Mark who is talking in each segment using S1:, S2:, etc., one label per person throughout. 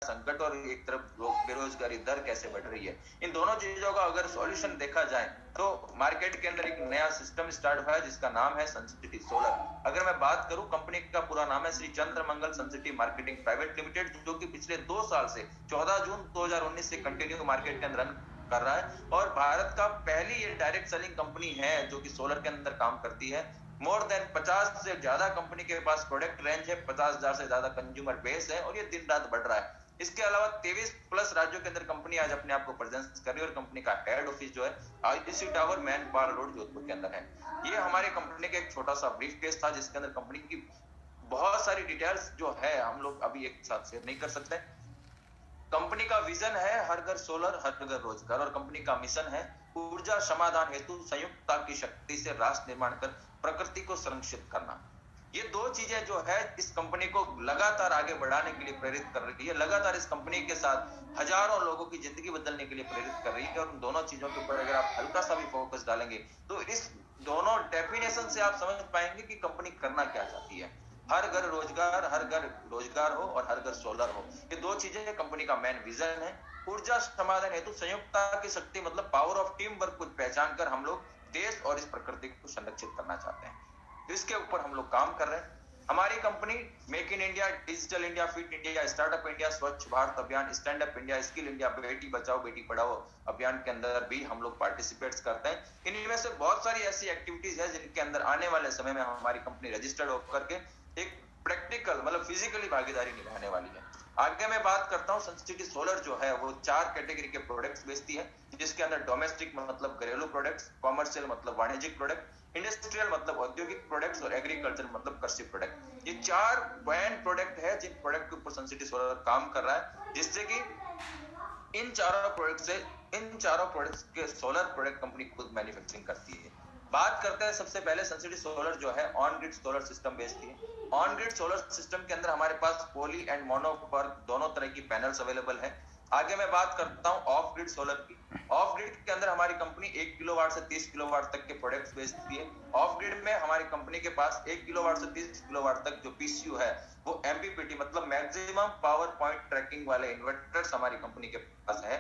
S1: संकट और एक तरफ बेरोजगारी दर कैसे बढ़ रही है, इन दोनों चीजों का अगर सॉल्यूशन देखा जाए तो मार्केट के अंदर एक नया सिस्टम स्टार्ट हुआ है जिसका नाम है सनसिटी सोलर। अगर मैं बात करूं, कंपनी का पूरा नाम है Shri Chandramangal Suncity marketing private limited, जो कि पिछले 2 साल से 14 जून 2019 से कंटिन्यू मार्केट के अंदर रन कर रहा है और भारत का पहली ये डायरेक्ट सेलिंग कंपनी है जो कि सोलर के अंदर काम करती है। मोर देन 50 से ज्यादा कंपनी के पास प्रोडक्ट रेंज है, 50,000 से ज्यादा कंज्यूमर बेस है और ये दिन रात बढ़ रहा है। इसके अलावा 23 प्लस राज्यों के अंदर कंपनी आज अपने आप को प्रेजेंस कर रही है और कंपनी का हेड ऑफिस जो है आईटीसी टावर मैन पाल रोड जोधपुर के अंदर है। ये हमारे कंपनी का एक छोटा सा ब्रीफ केस था जिसके अंदर कंपनी की बहुत सारी डिटेल्स जो है हम लोग अभी एक साथ शेयर नहीं कर सकते। कंपनी का विजन है हर घर सोलर हर घर रोजगार और कंपनी का मिशन है ऊर्जा समाधान हेतु संयुक्तता की शक्ति से राष्ट्र निर्माण कर प्रकृति को संरक्षित करना। ये दो चीजें जो है इस कंपनी को लगातार आगे बढ़ाने के लिए प्रेरित कर रही है, लगातार इस कंपनी के साथ हजारों लोगों की जिंदगी बदलने के लिए प्रेरित कर रही है। और उन दोनों चीजों के ऊपर अगर आप हल्का सा भी फोकस डालेंगे तो इस दोनों डेफिनेशन से आप समझ पाएंगे कि कंपनी करना क्या चाहती है। हर घर रोजगार, हर घर रोजगार हो और हर घर सोलर हो, ये दो चीजें कंपनी का मेन विजन है। ऊर्जा समाधान हेतु संयुक्तता की शक्ति मतलब पावर ऑफ टीम वर्क को पहचान कर हम लोग देश और इस प्रकृति को संरक्षित करना चाहते हैं, तो इसके ऊपर हम लोग काम कर रहे हैं। हमारी company make in India, digital India, fit India, startup India, स्वच्छ भारत अभियान, stand up India, skill India, Beti Bachao Beti Padhao अभियान के अंदर भी हम लोग पार्टिसिपेट्स करते हैं। इनमें से बहुत सारी ऐसी एक्टिविटीज है जिनके अंदर आने वाले समय में हमारी कंपनी रजिस्टर्ड होकर के एक प्रैक्टिकल मतलब फिजिकली भागीदारी निभाने वाली है। आगे मैं बात करता हूँ, सनसिटी सोलर जो है वो 4 कैटेगरी के प्रोडक्ट्स बेचती है जिसके अंदर डोमेस्टिक मतलब घरेलू प्रोडक्ट्स, कॉमर्शियल मतलब वाणिज्यिक प्रोडक्ट, इंडस्ट्रियल मतलब औद्योगिक प्रोडक्ट्स और एग्रीकल्चर मतलब कृषि प्रोडक्ट। ये 4 ब्रांड प्रोडक्ट है जिन प्रोडक्ट के ऊपर सनसिटी सोलर काम कर रहा है, जिससे कि इन चारों प्रोडक्ट्स के सोलर प्रोडक्ट कंपनी खुद मैन्युफैक्चरिंग करती है। बात करते हैं सबसे पहले सनसिटी सोलर जो है ऑन ग्रिड सोलर सिस्टम बेचती है। ऑन ग्रिड सोलर सिस्टम के अंदर हमारे पास पॉली एंड मोनो पर दोनों तरह की पैनल्स अवेलेबल है। आगे मैं बात करता हूं ऑफ ग्रिड सोलर की। ऑफ ग्रिड के अंदर हमारी कंपनी 1 किलोवाट से 30 किलोवाट तक के प्रोडक्ट्स बेचती है। ऑफ ग्रिड में हमारी कंपनी के पास 1 किलोवाट से 30 किलोवाट तक जो पीसीयू है वो एमपीपीटी मतलब मैक्सिमम पावर पॉइंट ट्रैकिंग वाले इन्वर्टर्स हमारी कंपनी के पास है।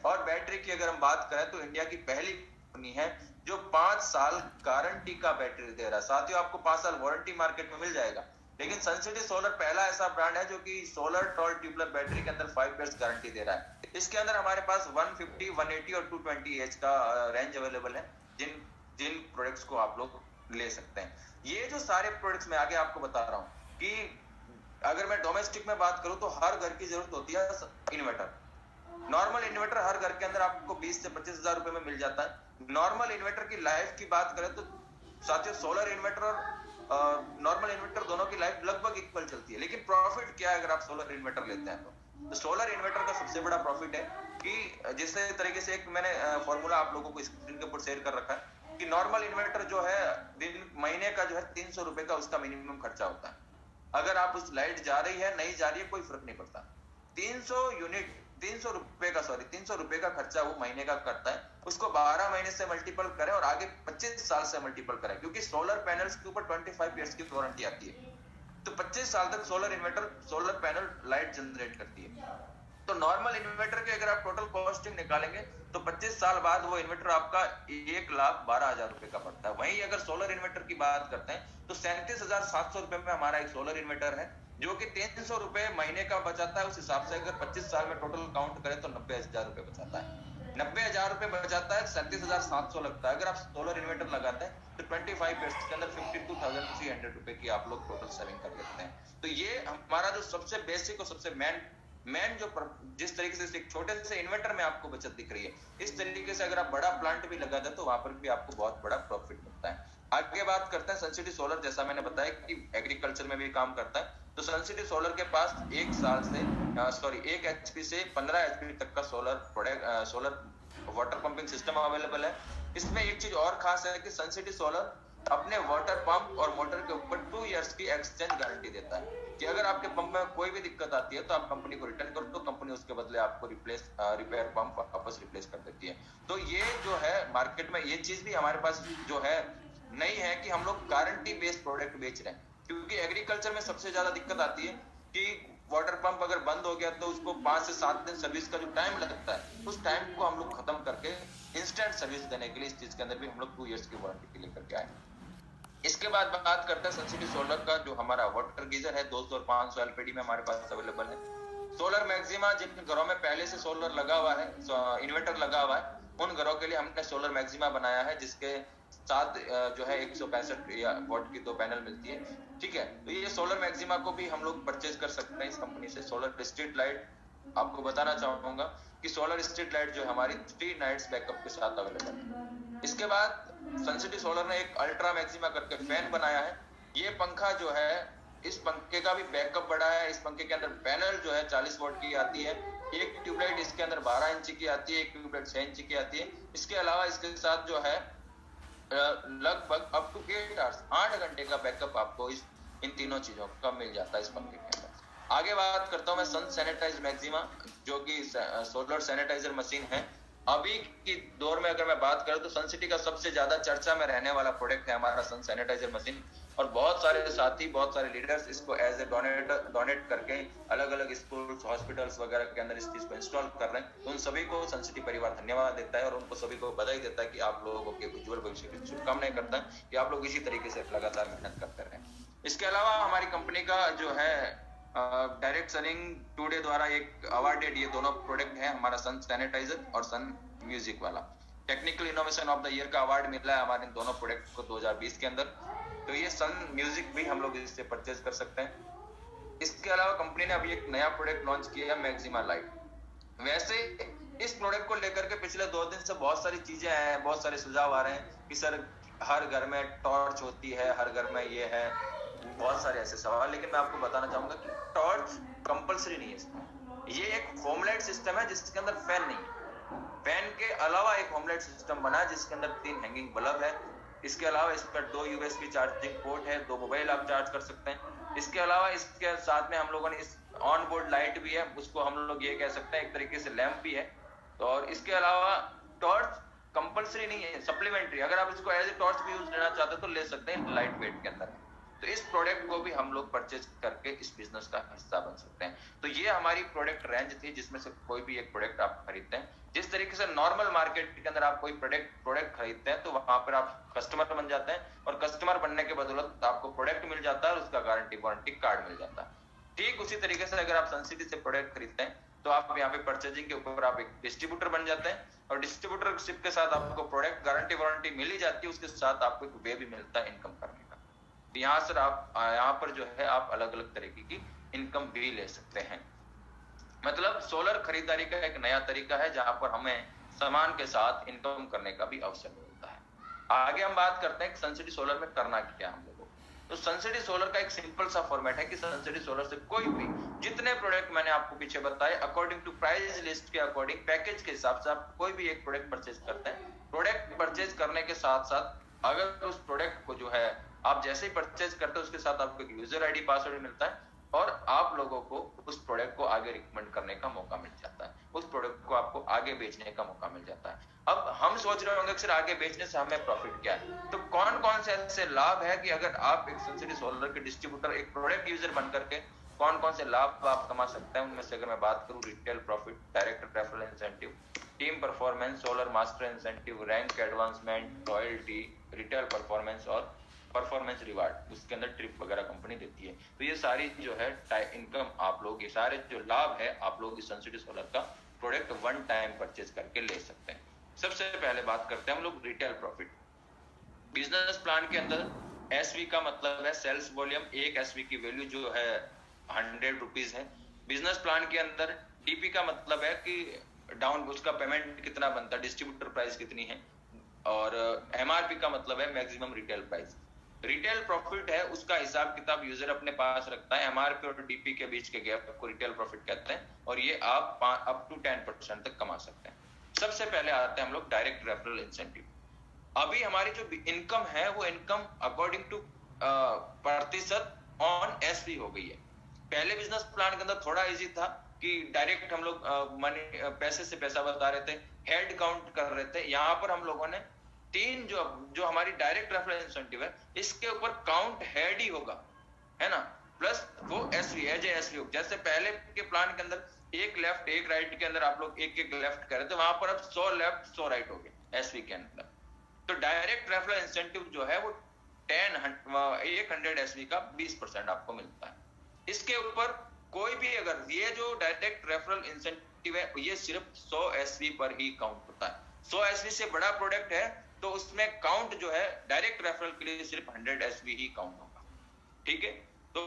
S1: और बैटरी की अगर हम बात करें तो इंडिया की पहली कंपनी है जो 5 साल गारंटी का बैटरी दे रहा है। साथियों, आपको 5 साल वारंटी मार्केट में मिल जाएगा, लेकिन सनसिटी सोलर पहला ऐसा ब्रांड है जो कि सोलर टॉल ट्यूबलर बैटरी के अंदर 5 इयर्स गारंटी दे रहा है। इसके अंदर हमारे पास 150, 180 और 220 एच का रेंज अवेलेबल है जिन प्रोडक्ट्स को आप लोग ले सकते हैं। ये जो सारे प्रोडक्ट्स मैं आगे आपको बता रहा हूँ कि अगर मैं डोमेस्टिक में बात करूं तो हर घर की जरूरत होती है इन्वर्टर। नॉर्मल इन्वर्टर हर घर के अंदर आपको 20 से 25 हजार रुपए में मिल जाता है। नॉर्मल इन्वर्टर की लाइफ की बात करें तो साथियों सोलर इन्वर्टर और नॉर्मल इन्वर्टर दोनों की लाइफ लगभग इक्वल चलती है, लेकिन प्रॉफिट क्या है अगर आप सोलर इन्वर्टर लेते हैं तो सोलर इन्वर्टर का सबसे बड़ा प्रॉफिट है कि जिस तरीके से एक मैंने फॉर्मूला आप लोगों को स्क्रीन के ऊपर शेयर कर रखा है कि नॉर्मल इन्वर्टर जो है महीने का जो है 300 रुपए का उसका मिनिमम खर्चा होता है। अगर आप उस लाइट जा रही है नहीं जा रही है कोई फर्क नहीं पड़ता। 300 रुपए का खर्चा वो महीने का करता है, उसको 12 महीने से मल्टीपल करें और आगे 25 साल से मल्टीपल करें, क्योंकि सोलर पैनल्स के ऊपर 25 इयर्स की वारंटी आती है, तो 25 साल तक सोलर पैनल लाइट जनरेट करती है। तो नॉर्मल इन्वर्टर के अगर आप टोटल कॉस्टिंग निकालेंगे तो 25 साल बाद वो इन्वर्टर आपका 1,12,000 रुपए का पड़ता है। वहीं अगर सोलर इन्वर्टर की बात करते हैं तो 37,700 रुपए में हमारा एक सोलर इन्वर्टर है जो कि 300 रुपए महीने का बचाता है। उस हिसाब से अगर 25 साल में टोटल काउंट करें तो 90,000 रुपए बचाता है। 90,000 रुपए बचाता है, 37,700 लगता है। अगर आप सोलर इन्वर्टर लगाते हैं तो 25 ईयर्स के अंदर 52,300 रुपए की आप लोग टोटल सेविंग कर लेते हैं। तो ये हमारा जो सबसे बेसिक और सबसे मेन जो जिस तरीके से एक छोटे से इन्वर्टर में आपको बचत दिख रही है, इस तरीके से अगर आप बड़ा प्लांट भी लगा दें तो वहां पर भी आपको बहुत बड़ा प्रॉफिट मिलता है। आगे बात करते हैं सनसिटी सोलर, जैसा मैंने बताया कि एग्रीकल्चर में भी काम करता है, तो सनसिटी सोलर के पास 1 एचपी से 15 एचपी तक का solar water pumping system available है। इसमें एक चीज और खास है कि सनसिटी सोलर अपने वाटर पंप और मोटर के ऊपर 2 इयर्स की एक्सचेंज गारंटी देता है कि अगर आपके पंप में कोई भी दिक्कत आती है तो आप कंपनी को रिटर्न करो तो कंपनी उसके बदले आपको रिपेयर पंप वापस रिप्लेस कर देती है। तो ये जो है मार्केट में ये चीज भी हमारे पास जो है नहीं है कि हम लोग गारंटी बेस्ड प्रोडक्ट बेच रहे हैं, क्योंकि एग्रीकल्चर में सबसे ज्यादा दिक्कत आती है कि वाटर पंप अगर बंद हो गया तो उसको 5 से 7 दिन सर्विस का जो टाइम लगता है, उस टाइम को हम लोग खत्म करके इंस्टेंट सर्विस देने के लिए इस चीज के अंदर भी हम लोग 2 इयर्स की वारंटी के लिए करके आए। इसके बाद बात करते हैं सनसिटी सोलर का, जो हमारा वाटर गीजर है 200 और 500 एलपीडी में हमारे पास अवेलेबल है। सोलर मैक्सिमा, जिन घरों में पहले से सोलर लगा हुआ है, इन्वर्टर लगा हुआ है, उन घरों के लिए हमने सोलर मैक्सिमा बनाया है, जिसके साथ जो है 165 वॉट की 2 पैनल मिलती है। ठीक है, तो ये सोलर मैक्सिमा को भी हम लोग परचेज कर सकते हैं इस कंपनी से। सोलर स्ट्रीट लाइट आपको बताना चाहूंगा कि सोलर स्ट्रीट लाइट जो हमारी 3 नाइट्स बैकअप के साथ अवेलेबल है। इसके बाद सनसिटी सोलर ने एक अल्ट्रा मैक्सिमा करके फैन बनाया है। ये पंखा जो है, इस पंखे का भी बैकअप बड़ा है। इस पंखे के अंदर पैनल जो है 40 वॉट की आती है। एक ट्यूबलाइट इसके अंदर 12 इंच की आती है, एक ट्यूबलाइट 6 इंच की आती है। इसके अलावा इसके साथ जो है लगभग अप टू 8 आवर्स 8 घंटे का बैकअप आपको इन तीनों चीजों का मिल जाता है इस पंखे के अंदर। आगे बात करता हूं मैं सन सैनिटाइज मैक्सिमा, जो कि सोलर सैनिटाइजर मशीन है। अभी की दौर में अगर मैं बात करूं तो सनसिटी का सबसे ज्यादा चर्चा में रहने वाला प्रोडक्ट है हमारा सन सैनिटाइजर मशीन, और बहुत सारे साथी, बहुत सारे लीडर्स इसको एज ए डोनेट करके अलग अलग स्कूल्स, हॉस्पिटल्स वगैरह के अंदर इस चीज को इंस्टॉल कर रहे हैं। तो उन सभी को सनसिटी परिवार धन्यवाद देता है और उनको सभी को बधाई देता है कि आप लोगों के उज्जवल भविष्य की शुभकामनाएं करता है कि आप लोग इसी तरीके से लगातार मेहनत करते रहें। इसके अलावा हमारी कंपनी का जो है डायरेक्ट सेलिंग टुडे द्वारा एक अवार्डेड ये दोनों प्रोडक्ट है, हमारा सन सैनिटाइजर और सन म्यूजिक वाला। Technical innovation of the year का अवार्ड मिला है हमारे दोनों प्रोडक्ट को 2020 के अंदर। तो ये सन म्यूजिक भी हम लोग इससे परचेज कर सकते हैं। इसके अलावा कंपनी ने अभी एक नया प्रोडक्ट लॉन्च किया है, मैक्सिमा लाइट। वैसे इस प्रोडक्ट को लेकर के पिछले 2 दिन से बहुत सारी चीजें हैं, बहुत सारे सुझाव आ रहे हैं कि सर हर घर में टॉर्च होती है, हर घर में ये है, बहुत सारे ऐसे सवाल। लेकिन मैं आपको बताना चाहूंगा कि टॉर्च कंपलसरी नहीं है इसमें। ये एक होमलाइट सिस्टम है जिसके अंदर फैन नहीं है। फैन के अलावा एक होमलाइट सिस्टम बना है जिसके अंदर 3 हैंगिंग बल्ब है। इसके अलावा इस पर 2 यूएसबी चार्जिंग पोर्ट है, 2 मोबाइल आप चार्ज कर सकते हैं। इसके अलावा इसके साथ में हम लोगों ने इस ऑन बोर्ड लाइट भी है, उसको हम लोग ये कह सकते हैं एक तरीके से लैंप भी है। तो और इसके अलावा टॉर्च कंपलसरी नहीं है, सप्लीमेंट्री। अगर आप इसको एज ए टॉर्च भी यूज लेना चाहते हैं तो ले सकते हैं, लाइट वेट के अंदर। तो इस प्रोडक्ट को भी हम लोग परचेज करके इस बिजनेस का हिस्सा बन सकते हैं। तो ये हमारी प्रोडक्ट रेंज थी जिसमें से कोई भी एक प्रोडक्ट आप खरीदते हैं। जिस तरीके से नॉर्मल मार्केट के अंदर आप कोई प्रोडक्ट खरीदते हैं तो वहां पर आप कस्टमर बन जाते हैं, और कस्टमर बनने के बदौलत आपको प्रोडक्ट मिल जाता है और उसका गारंटी वारंटी कार्ड मिल जाता है। ठीक उसी तरीके से अगर आप सनसिटी से प्रोडक्ट खरीदते हैं तो आप यहाँ पे परचेजिंग के ऊपर आप एक डिस्ट्रीब्यूटर बन जाते हैं, और डिस्ट्रीब्यूटरशिप के साथ आपको प्रोडक्ट गारंटी वारंटी मिल ही जाती है। उसके साथ आपको एक वे भी मिलता है इनकम करने का। तो यहाँ सर आप यहाँ पर जो है आप अलग अलग तरीके की इनकम भी ले सकते हैं। मतलब सोलर खरीदारी का एक नया तरीका है जहां पर हमें सामान के साथ इनकम करने का भी अवसर मिलता है। आगे हम बात करते हैं कि सनसिटी सोलर में करना क्या हम लोगों को। तो सनसिटी सोलर का एक सिंपल सा फॉर्मेट है कि सनसिटी सोलर से कोई भी जितने प्रोडक्ट मैंने आपको पीछे बताए अकॉर्डिंग टू प्राइस लिस्ट के अकॉर्डिंग पैकेज के हिसाब से आप कोई भी एक प्रोडक्ट परचेज करते हैं। प्रोडक्ट परचेज करने के साथ साथ अगर उस प्रोडक्ट को जो है आप जैसे ही परचेज करते हो उसके साथ आपको एक यूजर आईडी पासवर्ड मिलता है, और आप लोगों को उस प्रोडक्ट को आगे रिकमेंड करने का मौका मिल जाता है, उस प्रोडक्ट को आपको आगे बेचने का मौका मिल जाता है। अब हम सोच रहे होंगे कि सर आगे बेचने से हमें प्रॉफिट क्या है, तो कौन कौन से ऐसे लाभ है कि अगर आप एक सनसिटी सोलर के डिस्ट्रीब्यूटर, एक प्रोडक्ट यूजर बन करके कौन कौन से लाभ आप कमा सकते हैं। उनमें से अगर मैं बात करूं, retail profit, direct referral incentive, team performance, solar master incentive, rank advancement, royalty, retail performance और परफॉर्मेंस रिवार्ड, उसके अंदर ट्रिप वगैरह कंपनी देती है। तो ये सारी जो है इनकम आप लोग, ये सारे जो लाभ है आप लोग इस सनसिटी सोलर का प्रोडक्ट वन टाइम परचेज करके ले सकते हैं। सबसे पहले बात करते हैं हम लोग रिटेल प्रॉफिट। बिजनेस प्लान के अंदर एसवी का मतलब है सेल्स वॉल्यूम, एक एसवी की वैल्यू जो है 100 रुपीज है। बिजनेस प्लान के अंदर डीपी का मतलब है कि डाउन उसका पेमेंट कितना बनता है, डिस्ट्रीब्यूटर प्राइस कितनी है, और एमआरपी का मतलब है maximum retail price. Retail profit है उसका हिसाब किताब यूजर अपने पास रखता है। एमआरपी और डीपी के बीच के गैप को रिटेल प्रॉफिट कहते हैं, और ये आप अप टू 10% तक कमा सकते हैं। सबसे पहले आते हैं हम लोग डायरेक्ट रेफरल इंसेंटिव। अभी हमारी जो इनकम है वो इनकम अकॉर्डिंग टू प्रतिशत ऑन एसवी हो गई है। पहले बिजनेस प्लान के अंदर थोड़ा इजी था कि डायरेक्ट हम लोग मनी पैसे से पैसा बता रहे थे, हेड काउंट कर रहे थे। यहाँ पर हम लोगों ने 3 जो हमारी डायरेक्ट रेफरल इंसेंटिव है इसके ऊपर काउंट हेड ही होगा, है ना। प्लस वो एसवी एज एसवी हो। जैसे पहले के प्लान के अंदर एक लेफ्ट एक राइट के अंदर आप लोग एक एक लेफ्ट कर रहे थे, वहां पर अब 100 लेफ्ट 100 राइट हो गए एसवी के अंदर। तो डायरेक्ट रेफरल इंसेंटिव जो है वो 100 एसवी का 20% आपको मिलता है। इसके ऊपर कोई भी, अगर ये जो डायरेक्ट रेफरल इंसेंटिव है ये सिर्फ 100 एसवी पर ही काउंट होता है। 100 एसवी से बड़ा प्रोडक्ट है तो उसमें काउंट जो है डायरेक्ट रेफरल के लिए सिर्फ 100 एसवी ही काउंट होगा। ठीक है, तो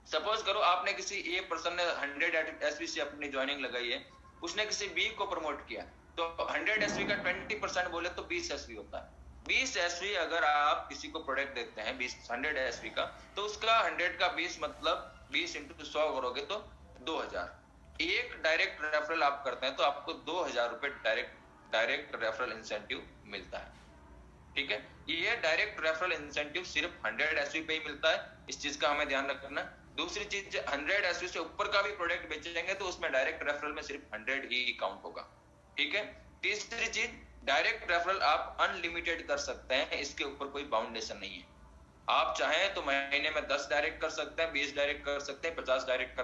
S1: सपोज करो आपने किसी ए पर्सन ने 100 एसवी से अपनी ज्वाइनिंग लगाई है, उसने किसी बी को प्रमोट किया, तो 100 एसवी का 20% बोले तो 20 एसवी होता है। 20 एसवी अगर आप किसी को प्रोडक्ट देते हैं 100 एसवी का, तो उसका 100 का 20 मतलब 20 इंटू 100 करोगे तो 2000। एक डायरेक्ट रेफरल आप करते हैं तो आपको 2000 रुपए डायरेक्ट रेफरल इंसेंटिव मिलता है। ठीक है, ये डायरेक्ट रेफरल इंसेंटिव सिर्फ 100 एसवी पे ही मिलता है, इस चीज का हमें ध्यान रखना। दूसरी चीज, 100 एसवी से ऊपर का भी प्रोडक्ट बेचेंगे तो उसमें डायरेक्ट रेफरल में सिर्फ 100 ही काउंट होगा। ठीक है, तीसरी चीज, डायरेक्ट रेफरल आप अनलिमिटेड कर सकते हैं, इसके ऊपर कोई बाउंडेशन नहीं है। आप चाहें तो महीने में 10 डायरेक्ट कर सकते हैं, 20 डायरेक्ट कर सकते हैं, 50 डायरेक्ट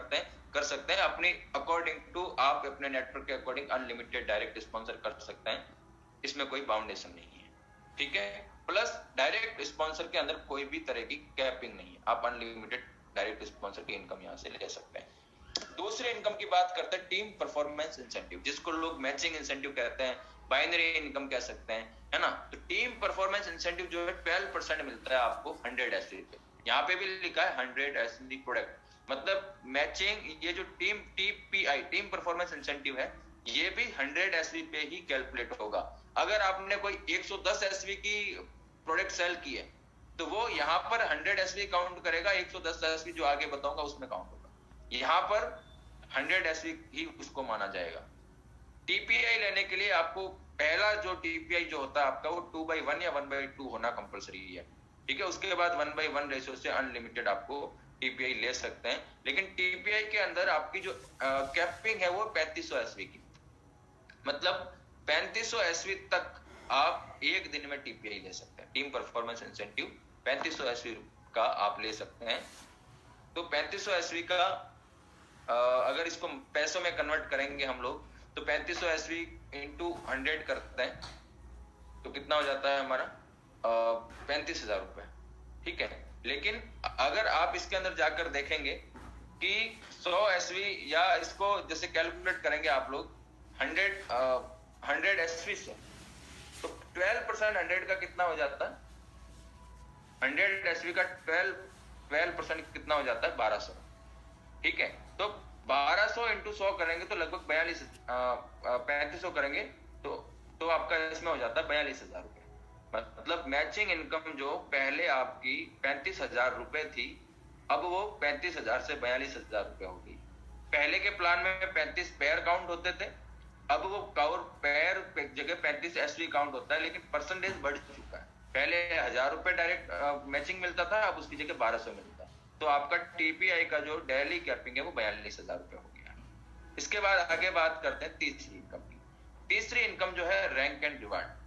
S1: कर सकते हैं, अपनी अकॉर्डिंग टू, आप अपने नेटवर्क के अकॉर्डिंग अनलिमिटेड डायरेक्ट स्पॉन्सर कर सकते हैं, इसमें कोई बाउंडेशन नहीं है। ठीक है, प्लस डायरेक्ट स्पॉन्सर के अंदर कोई भी तरह की कैपिंग नहीं है, आप अनलिमिटेड डायरेक्ट स्पॉन्सर की इनकम यहां से ले सकते हैं। दूसरे इनकम की बात करते हैं, टीम परफॉर्मेंस इंसेंटिव, जिसको लोग मैचिंग इंसेंटिव कहते हैं, बाइनरी इनकम कह सकते हैं, है ना। तो टीम परफॉर्मेंस इंसेंटिव जो है 12% मिलता है आपको 100 एसवी पे। यहाँ पे भी लिखा है 100 एसवी प्रोडक्ट, मतलब मैचिंग, ये जो टीपीआई टीम परफॉर्मेंस इंसेंटिव है ये भी 100 एसवी पे ही कैलकुलेट होगा। अगर आपने कोई 110 एसवी की प्रोडक्ट सेल की है तो वो यहाँ पर 100 एसवी काउंट करेगा, 110 एसवी जो आगे बताऊंगा उसमें काउंट होगा, यहाँ पर 100 एसवी ही उसको माना जाएगा। टीपीआई लेने के लिए आपको पहला जो टीपीआई जो होता है आपका वो 2/1 या 1/2 होना कंपलसरी है। ठीक है, उसके बाद 1/1 रेशियो से अनलिमिटेड आपको टीपीआई ले सकते हैं, लेकिन टीपीआई के अंदर आपकी जो कैपिंग है वो 3500 एसवी की, मतलब 3500 एसवी तक आप एक दिन में टीपीआई ले सकते हैं। टीम परफॉर्मेंस इंसेंटिव 3500 एसवी का आप ले सकते हैं। तो 3500 एसवी का अगर इसको पैसों में कन्वर्ट करेंगे हम लोग तो 3500 एसवी इंटू 100 करते हैं तो कितना हो जाता है हमारा 35,000 रुपए। ठीक है, लेकिन अगर आप इसके अंदर जाकर देखेंगे कि 100 एसवी, या इसको जैसे कैलकुलेट करेंगे आप लोग 100 एसवी से, तो 12% 100 का कितना हो जाता है, 100 एसवी का 12% कितना हो जाता है 1200। ठीक है, तो 1200 इंटू 100 करेंगे तो लगभग 3500 करेंगे तो आपका इसमें हो जाता है 42,000 रुपए। मतलब मैचिंग इनकम जो पहले आपकी 35,000 रुपए थी, अब वो 35,000 से 42,000 रुपए हो गई। पहले के प्लान में 35 पेयर काउंट होते थे, अब वो पेयर जगह 35 एसवी काउंट होता है, लेकिन परसेंटेज बढ़ चुका है। पहले 1,000 रुपए डायरेक्ट मैचिंग मिलता था, अब उसकी जगह 1200 मिलता है। तो आपका टीपीआई का जो डेली कैपिंग है वो 42,000 रुपए हो गया। इसके बाद आगे बात करते हैं तीसरी इनकम की। तीसरी इनकम जो है रैंक एंड रिवार्ड।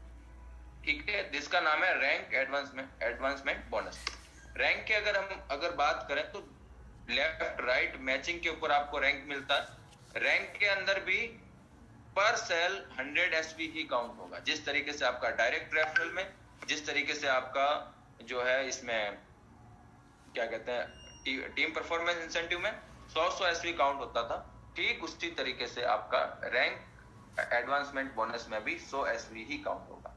S1: ठीक है, जिसका नाम है रैंक एडवांसमेंट बोनस। रैंक की अगर बात करें तो लेफ्ट राइट मैचिंग के ऊपर आपको रैंक मिलता है। रैंक के अंदर भी पर सेल 100 एसवी ही काउंट होगा, जिस तरीके से आपका डायरेक्ट रेफरल में, जिस तरीके से आपका जो है इसमें क्या कहते हैं टीम परफॉर्मेंस इंसेंटिव में 100 एसवी काउंट होता था, ठीक उसी तरीके से आपका रैंक एडवांसमेंट बोनस में भी 100 एसवी ही काउंट होगा।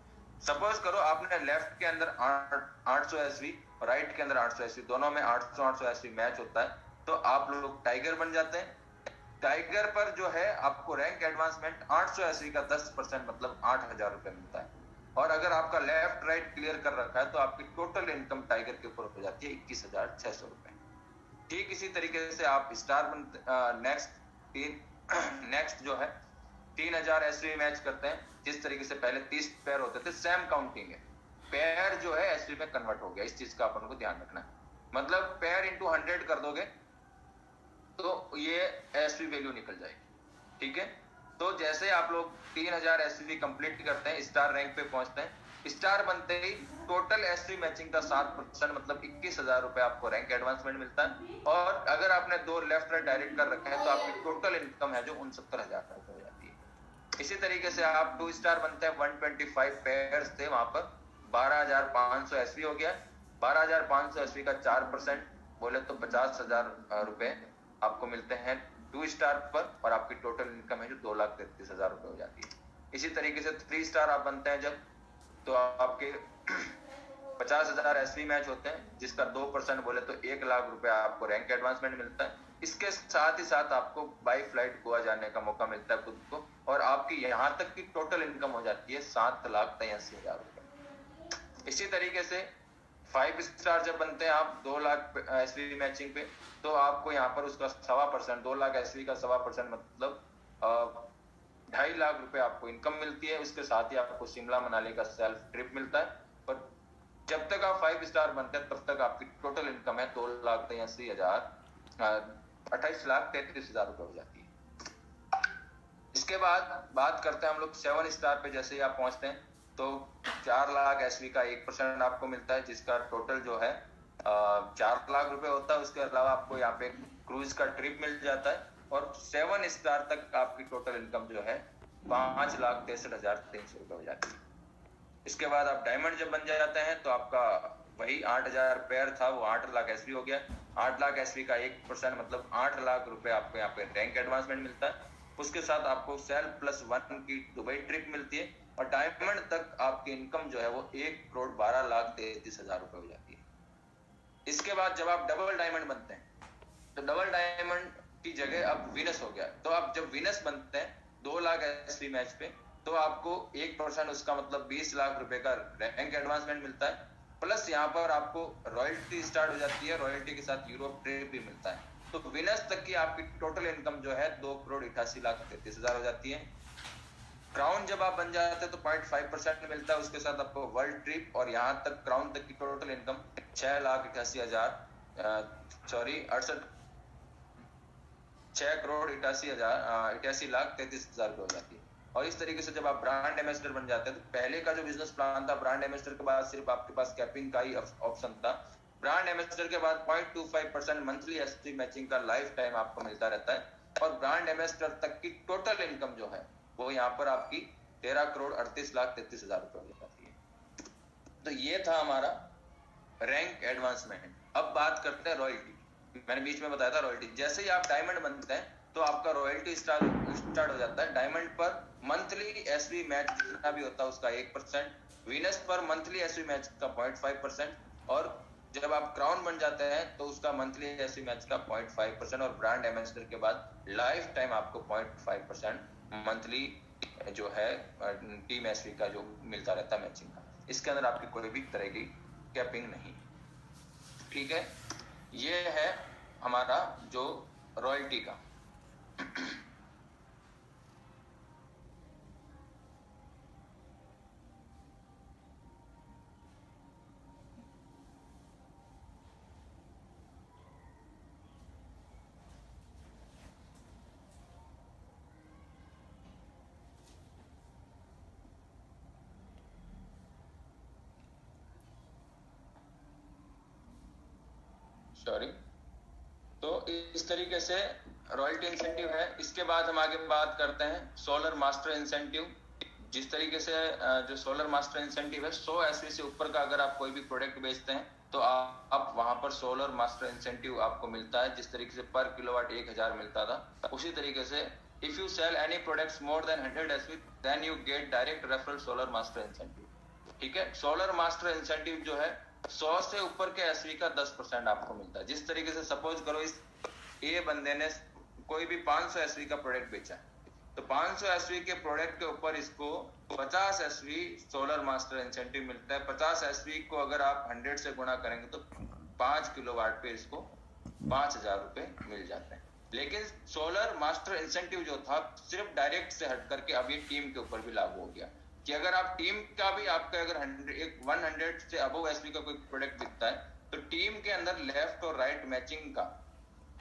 S1: सपोज करो आपने लेफ्ट के अंदर 800 एसवी और राइट के अंदर 800 एसवी, दोनों में 800 एसवी मैच होता है, तो आप लोग टाइगर बन जाते हैं। टाइगर पर जो है आपको रैंक एडवांसमेंट 800 एसवी का 10% मतलब 8,000 रुपए मिलता है। और अगर आपका लेफ्ट राइट क्लियर कर रखा है तो आपकी टोटल इनकम टाइगर के ऊपर हो जाती है 21,600 रुपए। ठीक इसी तरीके से आप स्टार नेक्स्ट जो है 3,000 एसवी मैच करते हैं। जिस तरीके से पहले 30 पेयर होते थे, सेम काउंटिंग है, पेयर जो है एसवी में कन्वर्ट हो गया। इस चीज का अपन को ध्यान रखना है, मतलब पेयर इंटू 100 कर दोगे तो ये एसवी वैल्यू निकल जाएगी। ठीक है, तो जैसे आप लोग 3,000 एसवी कंप्लीट करते हैं, स्टार रैंक पे पहुंचते हैं, स्टार बनते ही टोटल एसवी मैचिंग का 7% मतलब 21,000 रुपए आपको रैंक एडवांसमेंट मिलता है। और अगर आपने 2 लेफ्ट राइट डायरेक्ट कर रखे हैं तो आपकी टोटल इनकम है जो 69,000 रुपए हो जाती है। इसी तरीके से आप 2 स्टार बनते हैं, 125 पेयर्स थे वहां पर, 12,500 एसवी हो गया। 12,500 एसवी का 4% बोले तो 50,000 रुपए आपको मिलते हैं 2 स्टार पर, और आपकी टोटल इनकम है जो 2,33,000 रुपए हो जाती है। इसी तरीके से 3 स्टार आप बनते हैं जब, तो आपके 50,000 एसवी मैच होते हैं, जिसका 2% बोले तो 1,00,000 रुपए आपको रैंक एडवांसमेंट मिलता है। इसके साथ ही साथ आपको बाई फ्लाइट गोवा जाने का मौका मिलता है खुद को, और आपकी यहाँ तक की टोटल इनकम हो जाती है 7,83,000 रुपए। इसी तरीके से 5 स्टार जब बनते हैं आप 2 लाख एसवी मैचिंग पे, तो आपको यहाँ पर उसका 1.25%, 2 लाख एसवी का 1.25% मतलब 2.5 लाख रुपए आपको इनकम मिलती है। उसके साथ ही आपको शिमला मनाली का सेल्फ ट्रिप मिलता है। पर जब तक आप 5 स्टार बनते हैं तब तक आपकी टोटल इनकम है 2,83,000, 28,33,000 रुपए हो जाती है। इसके बाद बात करते हैं हम लोग 7 स्टार पे। जैसे ही आप पहुंचते हैं तो 4 लाख एसवी का 1% आपको मिलता है, जिसका टोटल जो है 4 लाख रुपए होता है। उसके अलावा आपको यहाँ पे क्रूज का ट्रिप मिल जाता है, और 7 स्टार तक आपकी टोटल इनकम जो है 5,63,300 रुपए हो जाती है। इसके बाद आप डायमंड जब बन जाते हैं तो आपका वही 8,000 पेयर था, वो 8 लाख एसवी हो गया। 8 लाख एसवी का 1% मतलब 8 लाख रुपए आपको यहाँ पे रैंक एडवांसमेंट मिलता है। उसके साथ आपको सेल्फ +1 की दुबई ट्रिप मिलती है, और डायमंड तक आपकी इनकम जो है वो 1,12,33,000 रुपए हो जाती है। इसके बाद जब आप डबल डायमंड बनते हैं तो डबल डायमंड की जगह अब विनस हो गया। तो आप जब विनस बनते हैं 2 लाख एसवी मैच पे, तो आपको 1% उसका मतलब 20 लाख रुपए का रैंक एडवांसमेंट मिलता है। प्लस यहाँ पर आपको रॉयल्टी स्टार्ट हो जाती है, रॉयल्टी के साथ यूरोप ट्रिप भी मिलता है। तो विनस तक की आपकी टोटल इनकम जो है 2,88,33,000 हो जाती है। क्राउन जब आप बन जाते हैं तो 0.5% मिलता है, उसके साथ आपको वर्ल्ड ट्रिप, और यहाँ तक क्राउन तक की टोटल इनकम 6,88,000 हो जाती है। और इस तरीके से जब आप ब्रांड एम्बेसडर बन जाते हैं तो पहले का जो बिजनेस प्लान था, ब्रांड एम्बेसडर के बाद सिर्फ आपके पास कैपिंग का ही ऑप्शन था। ब्रांड एम्बेसडर के बाद 0.25% मंथली एसवी मैचिंग का लाइफ टाइम आपको मिलता रहता है, और ब्रांड एम्बेसडर तक की टोटल इनकम जो है वो यहाँ पर आपकी 13,38,33,000 रुपए हो जाती है। तो ये था हमारा रैंक एडवांसमेंट। अब बात करते हैं रॉयल्टी। मैंने बीच में बताया था रॉयल्टी। जैसे ही आप डायमंड बनते हैं तो आपका रॉयल्टी स्टार्ट हो जाता है। डायमंड पर मंथली एसवी मैच जितना भी होता है उसका 1%, वीनस पर मंथली एसवी मैच का 0.5%, और जब आप क्राउन बन जाते हैं तो उसका मंथली एसवी मैच का 0.5%, और ब्रांड एम्बेसडर के बाद लाइफ टाइम आपको 0.5% मंथली जो है टीम एसवी का जो मिलता रहता है मैचिंग का। इसके अंदर आपकी कोई भी तरह की कैपिंग नहीं। ठीक है, ये है हमारा जो रॉयल्टी का। सॉरी, तो इस तरीके से रॉयल्टी इंसेंटिव है। इसके बाद हम आगे बात करते हैं सोलर मास्टर इंसेंटिव। जिस तरीके से जो सोलर मास्टर इंसेंटिव है, 100 एसवी से ऊपर का अगर आप कोई भी प्रोडक्ट बेचते हैं तो आप वहां पर सोलर मास्टर इंसेंटिव आपको मिलता है। जिस तरीके से पर किलोवाट 1,000 मिलता था, उसी तरीके से if you sell any products more than 100 SV then you get direct referral solar master incentive. ठीक है, सोलर मास्टर इंसेंटिव जो है 100 से ऊपर के एसवी का 10% आपको मिलता है। जिस तरीके से सपोज करो इस ए बंदे ने कोई भी 500 एसवी का प्रोडक्ट बेचा, तो 500 एसवी के प्रोडक्ट के ऊपर इसको 50 एसवी सोलर मास्टर इंसेंटिव मिलता है। 50 एसवी को अगर आप 100 से गुणा करेंगे तो 5 किलोवाट पे इसको 5,000 रुपए मिल जाते हैं। लेकिन सोलर मास्टर इंसेंटिव जो था सिर्फ डायरेक्ट से हट करके अब ये टीम के ऊपर भी लागू हो गया, कि अगर आप टीम का भी आपका अगर 100 से अबव एसवी का कोई प्रोडक्ट बिकता है तो टीम के अंदर लेफ्ट और राइट मैचिंग का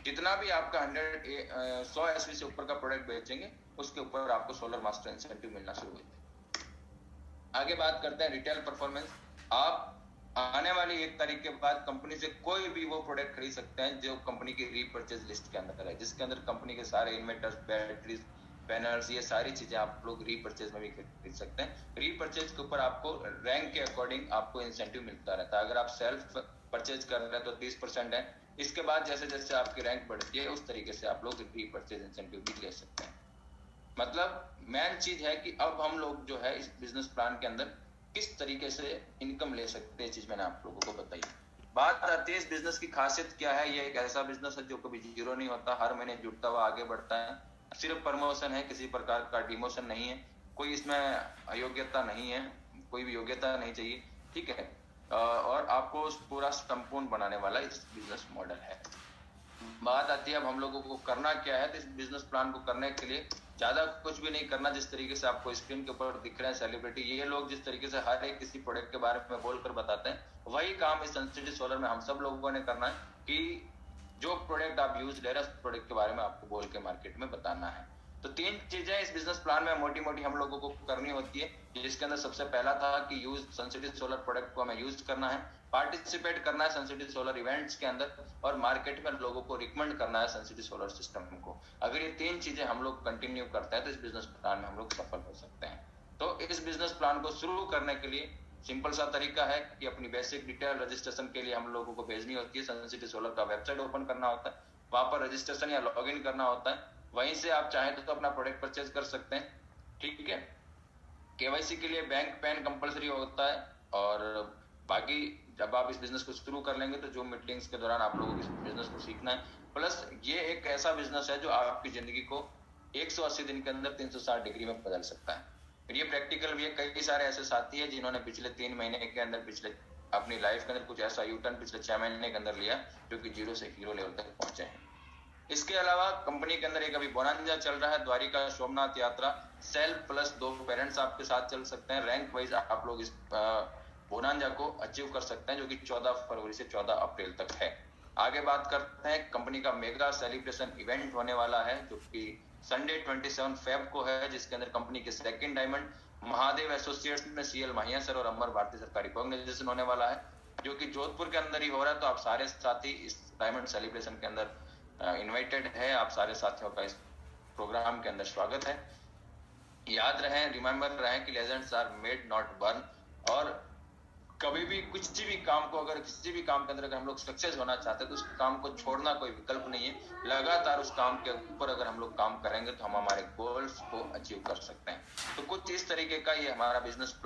S1: जितना भी आपका 100 एसवी से ऊपर का प्रोडक्ट बेचेंगे उसके ऊपर आपको सोलर मास्टर इंसेंटिव मिलना शुरू हो जाएगा। आगे बात करते हैं रिटेल परफॉर्मेंस। आप आने वाली 1 तारीख के बाद कंपनी से कोई भी वो प्रोडक्ट खरीद सकते हैं जो कंपनी की रीपर्चेज लिस्ट के अंदर है, जिसके अंदर कंपनी के सारे इन्वर्टर्स, बैटरीज, पैनल्स, ये सारी चीजें आप लोग रीपर्चेज में भी खरीद सकते हैं। रीपर्चेज के ऊपर आपको रैंक के अकॉर्डिंग आपको इंसेंटिव मिलता रहता है। अगर आप सेल्फ परचेज कर रहे हैं तो 30% है। इसके बाद जैसे जैसे आपकी रैंक बढ़ती है उस तरीके से आप लोग रीपर्चेज इंसेंटिव भी ले सकते हैं। मतलब मेन चीज है कि अब हम लोग जो है इस बिजनेस प्लान के अंदर किस तरीके से इनकम ले सकते हैं, चीज मैंने आप लोगों को बताई। बात आती है इस बिजनेस की खासियत क्या है। ये एक ऐसा बिजनेस है जो कभी जीरो नहीं होता, हर महीने जुड़ता हुआ आगे बढ़ता है। सिर्फ प्रमोशन है, किसी प्रकार का डिमोशन नहीं है, कोई इसमें अयोग्यता नहीं है, कोई भी योग्यता नहीं चाहिए, ठीक है। और आपको पूरा संपूर्ण बनाने वाला इस बिजनेस मॉडल है। बात आती है अब हम लोगों को करना क्या है। तो इस बिजनेस प्लान को करने के लिए ज्यादा कुछ भी नहीं करना। जिस तरीके से आपको स्क्रीन के ऊपर दिख रहे हैं सेलिब्रिटी, ये लोग जिस तरीके से हर एक किसी प्रोडक्ट के बारे में बोलकर बताते हैं, वही काम इस सनसिटी सोलर में हम सब लोगों ने करना है कि जो प्रोडक्ट आप यूज ले रहे हैं उस प्रोडक्ट के बारे में आपको बोल के मार्केट में बताना है। तो 3 चीजें इस बिजनेस प्लान में मोटी मोटी हम लोगों को करनी होती है, जिसके अंदर सबसे पहला था कि यूज सनसिटी सोलर प्रोडक्ट को हमें यूज करना है, पार्टिसिपेट करना है सनसिटी सोलर इवेंट्स के अंदर, और मार्केट में लोगों को रिकमेंड करना है सनसिटी सोलर सिस्टम को। अगर ये 3 चीजें हम लोग कंटिन्यू करते हैं तो इस बिजनेस प्लान में हम लोग सफल हो सकते हैं। तो इस बिजनेस प्लान को शुरू करने के लिए सिंपल सा तरीका है कि अपनी बेसिक डिटेल रजिस्ट्रेशन के लिए हम लोगों को भेजनी होती है। सनसिटी सोलर का वेबसाइट ओपन करना होता है, वहां पर रजिस्ट्रेशन या लॉग इन करना होता है, वहीं से आप चाहें तो अपना प्रोडक्ट परचेज कर सकते हैं, ठीक है। केवाईसी के लिए बैंक पैन कंपलसरी होता है। और बाकी जब आप इस बिजनेस को शुरू कर लेंगे तो जो मीटिंग्स के दौरान आप लोगों को इस बिजनेस को सीखना है। प्लस ये एक ऐसा बिजनेस है जो आपकी जिंदगी को 180 दिन के अंदर 360 डिग्री में बदल सकता है। फिर ये प्रैक्टिकल भी है। कई सारे ऐसे साथी है जिन्होंने पिछले 3 महीने के अंदर पिछले अपनी लाइफ के अंदर कुछ ऐसा यूटर्न पिछले 6 महीने के अंदर लिया जो कि 0 से हीरो लेवल तक पहुंचे हैं। इसके अलावा कंपनी के अंदर एक अभी बोनांजा चल रहा है, द्वारिका सोमनाथ यात्रा। सेल्फ प्लस 2 पेरेंट्स आपके साथ चल सकते हैं। रैंक वाइज आप लोग इस बोनांजा को अचीव कर सकते हैं, जो कि 14 फरवरी से 14 अप्रैल तक है। आगे बात करते हैं कंपनी का मेगा सेलिब्रेशन इवेंट होने वाला है, जो कि संडे 27 फेब को है, जिसके अंदर कंपनी के सेकंड डायमंड महादेव एसोसिएट्स में सीएल माहिया सर और अमर भारती सर का रिकॉग्निशन होने वाला है, जो कि जोधपुर के अंदर ही हो रहा है। तो आप सारे साथी इस डायमंड सेलिब्रेशन के अंदर इनवाइटेड है। आप सारे साथियों का इस प्रोग्राम के अंदर स्वागत है। याद रहे, रिमेंबर रहे कि legends are made not born. और कभी भी किसी भी काम को, अगर किसी भी काम के अंदर अगर हम लोग सक्सेस होना चाहते हैं तो उस काम को छोड़ना कोई विकल्प नहीं है। लगातार उस काम के ऊपर अगर हम लोग काम करेंगे तो हम हमारे गोल्स को अचीव कर सकते हैं। तो कुछ इस तरीके का ये हमारा बिजनेस प्लान